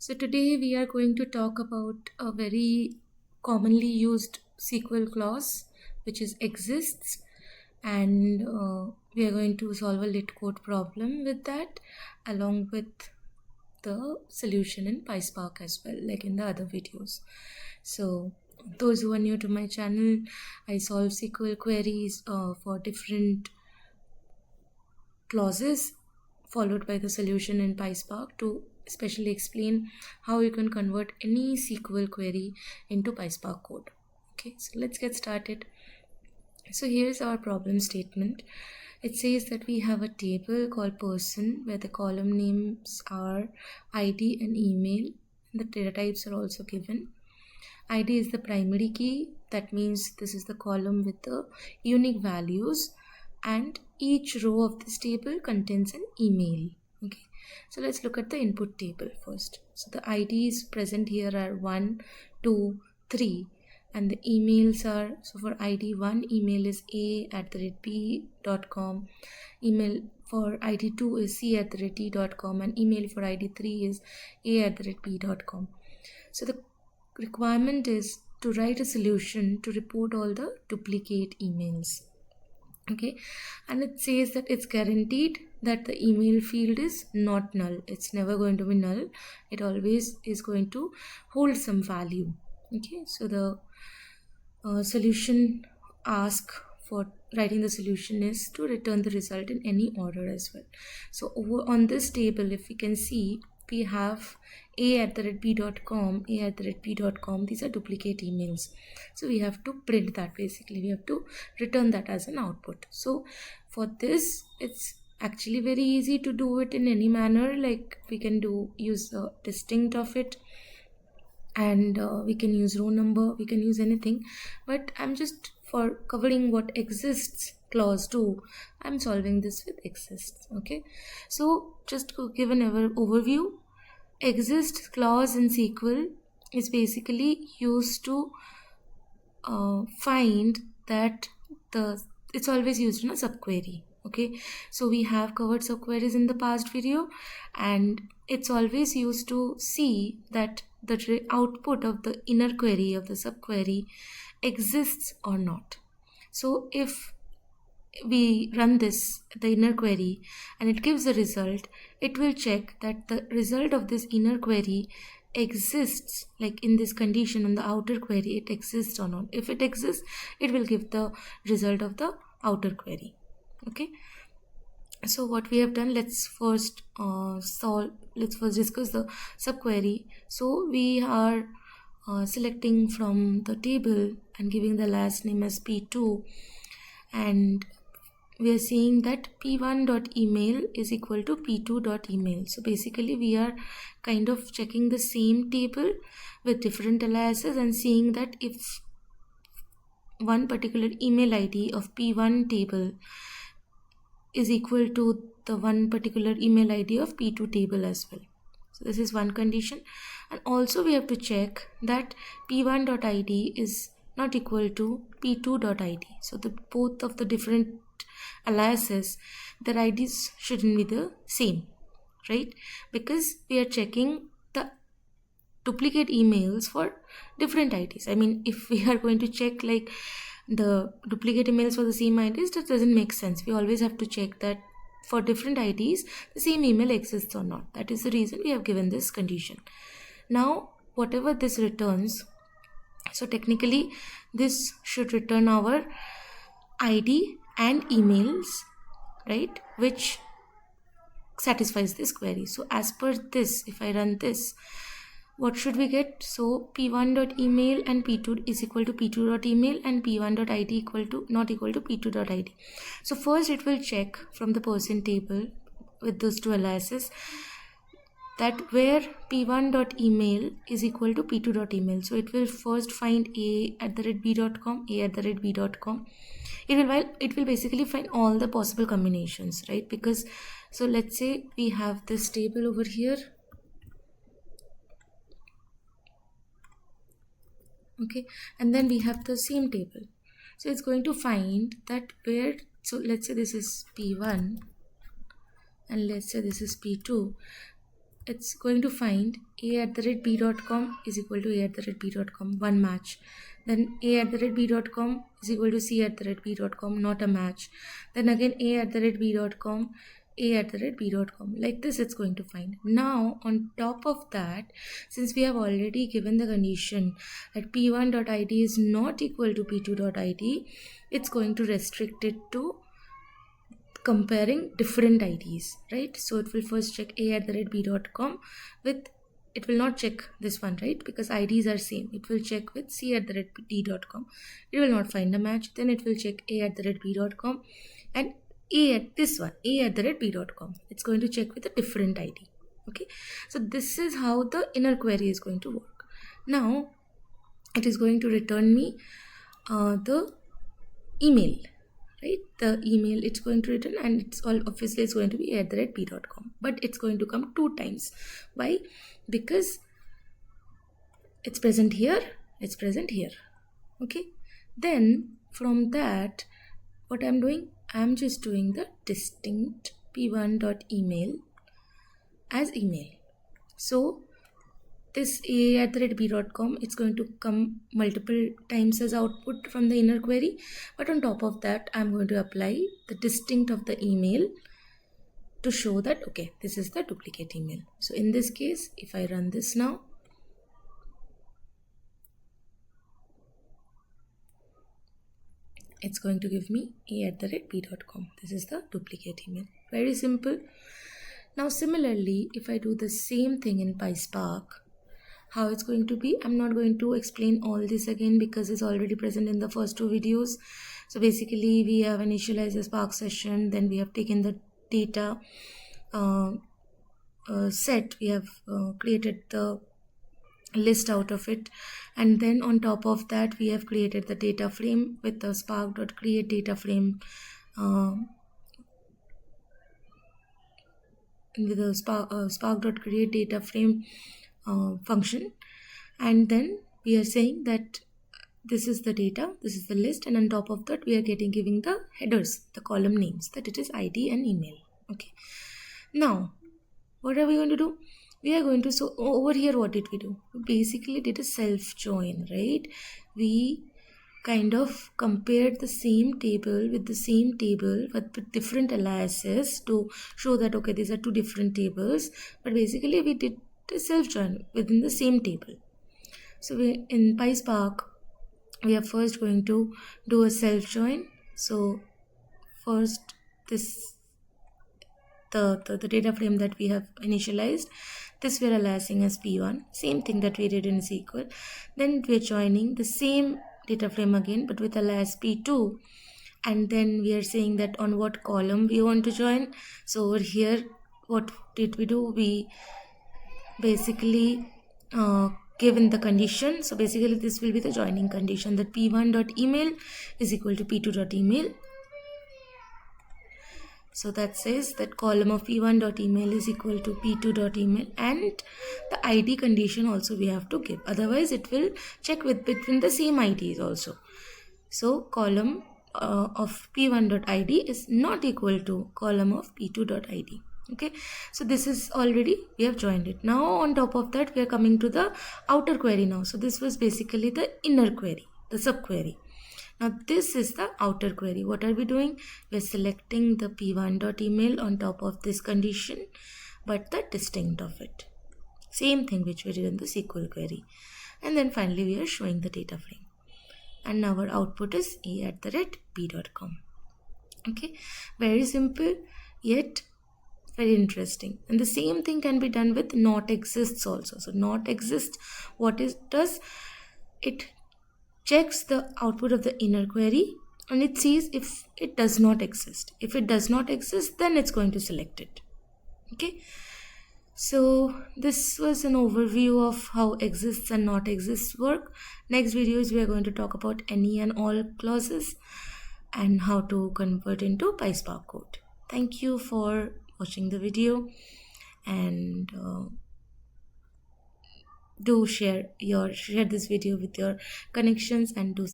So today we are going to talk about a very commonly used SQL clause which is exists, and we are going to solve a lit code problem with that along with the solution in Pyspark as well, like in the other videos. So those who are new to my channel, I solve SQL queries for different clauses followed by the solution in Pyspark to especially explain how you can convert any SQL query into Pyspark code. Okay, so let's get started. So here's our problem statement. It says that we have a table called person where the column names are ID and email. The data types are also given. ID is the primary key. That means this is the column with the unique values, and each row of this table contains an email. Okay, so let's look at the input table first. So the IDs present here are 1, 2, 3, and the emails are, so for ID 1, email is a@b.com, email for ID 2 is c@t.com, and email for ID 3 is a@b.com. So the requirement is to write a solution to report all the duplicate emails. Okay, and it says that it's guaranteed that the email field is not null. It's never going to be null. It always is going to hold some value. Okay, so the solution ask for writing the solution is to return the result in any order as well. So over on this table, if we can see, we have a@b.com, a@b.com. These are duplicate emails. So we have to print that. Basically, we have to return that as an output. So for this, it's actually very easy to do it in any manner. Like we can use the distinct of it, and we can use row number, we can use anything, but I'm just for covering what exists clause 2, I'm solving this with exists. Okay, so just to give an overview, exist clause in SQL is basically used to find that it's always used in a subquery. Okay, so we have covered subqueries in the past video, and it's always used to see that the output of the inner query of the subquery exists or not. So if we run this, the inner query, and it gives a result, it will check that the result of this inner query exists, like in this condition on the outer query, it exists or not. If it exists, it will give the result of the outer query. Okay, so what we have done, let's first discuss the subquery. So we are selecting from the table and giving the last name as p2, and we are saying that p1.email is equal to p2.email. So basically we are kind of checking the same table with different aliases and seeing that if one particular email ID of p1 table is equal to the one particular email ID of p2 table as well. So this is one condition, and also we have to check that p1.id is not equal to p2.id. So the both of the different aliases, their IDs shouldn't be the same, right? Because we are checking the duplicate emails for different IDs. I mean, if we are going to check like the duplicate emails for the same IDs, that doesn't make sense. We always have to check that for different IDs the same email exists or not. That is the reason we have given this condition. Now whatever this returns, so technically this should return our ID and emails, right, which satisfies this query. So as per this, if I run this, what should we get? So p1.email and p2 is equal to p2.email, and p1.id equal to not equal to p2.id. So first it will check from the person table with those two aliases that where p1.email is equal to p2.email. So it will first find a@b.com, a@b.com. It will basically find all the possible combinations, right? Because so let's say we have this table over here. Okay, and then we have the same table. So it's going to find that where, so let's say this is p1 and let's say this is p2. it's going to find a@b.com is equal to a@b.com, one match. Then a@b.com is equal to c@b.com, not a match. Then again a@b.com, a@b.com. Like this it's going to find. Now on top of that, since we have already given the condition that p1.id is not equal to p2.id, it's going to restrict it to comparing different IDs, right? So it will first check a@b.com with, it will not check this one, right? Because IDs are same. It will check with c@d.com. It will not find a match. Then it will check a@b.com and this one, a@b.com. It's going to check with a different ID. Okay. So this is how the inner query is going to work. Now it is going to return me the email. Right, the email it's going to return, and it's all obviously it's going to be @b.com, but it's going to come 2 times. Why? Because it's present here, it's present here. Okay, then from that, what I'm doing, I'm just doing the distinct p1.email as email. So this a@b.com, it's going to come multiple times as output from the inner query, but on top of that I'm going to apply the distinct of the email to show that okay, this is the duplicate email. So in this case, if I run this now, it's going to give me a@b.com. This is the duplicate email. Very simple. Now similarly, if I do the same thing in Pyspark, how it's going to be, I'm not going to explain all this again because it's already present in the first 2 videos. So basically we have initialized the Spark session, then we have taken the data set, we have created the list out of it, and then on top of that we have created the data frame with the spark.create data frame with the spark.create data frame function, and then we are saying that this is the data, this is the list, and on top of that we are giving the headers, the column names, that it is ID and email. Okay, now what are we going to do? We are going to, so over here what did we do? We basically did a self join, right? We kind of compared the same table with the same table but with different aliases to show that okay, these are 2 different tables, but basically we did a self join within the same table. So we in Pyspark, we are first going to do a self join. So first this the data frame that we have initialized, this we are aliasing as p1, same thing that we did in SQL. Then we are joining the same data frame again but with alias p2, and then we are saying that on what column we want to join. So over here what did we do? We basically given the condition. So basically this will be the joining condition, that p1.email is equal to p2.email. So that says that column of p1.email is equal to p2.email, and the ID condition also we have to give, otherwise it will check with between the same IDs also. So column of p1.id is not equal to column of p2.id. Okay, so this is already, we have joined it. Now on top of that we are coming to the outer query now. So this was basically the inner query, the subquery. Now this is the outer query. What are we doing? We're selecting the p1.email on top of this condition, but the distinct of it. Same thing which we did in the SQL query. And then finally we are showing the data frame. And now our output is a@b.com. Okay, very simple yet very interesting. And the same thing can be done with not exists also. So not exist, what it does, it checks the output of the inner query and it sees if it does not exist. If it does not exist, then it's going to select it. Okay, so this was an overview of how exists and not exists work. Next videos we are going to talk about any and all clauses and how to convert into Pyspark code. Thank you for watching the video, and do share this video with your connections, and do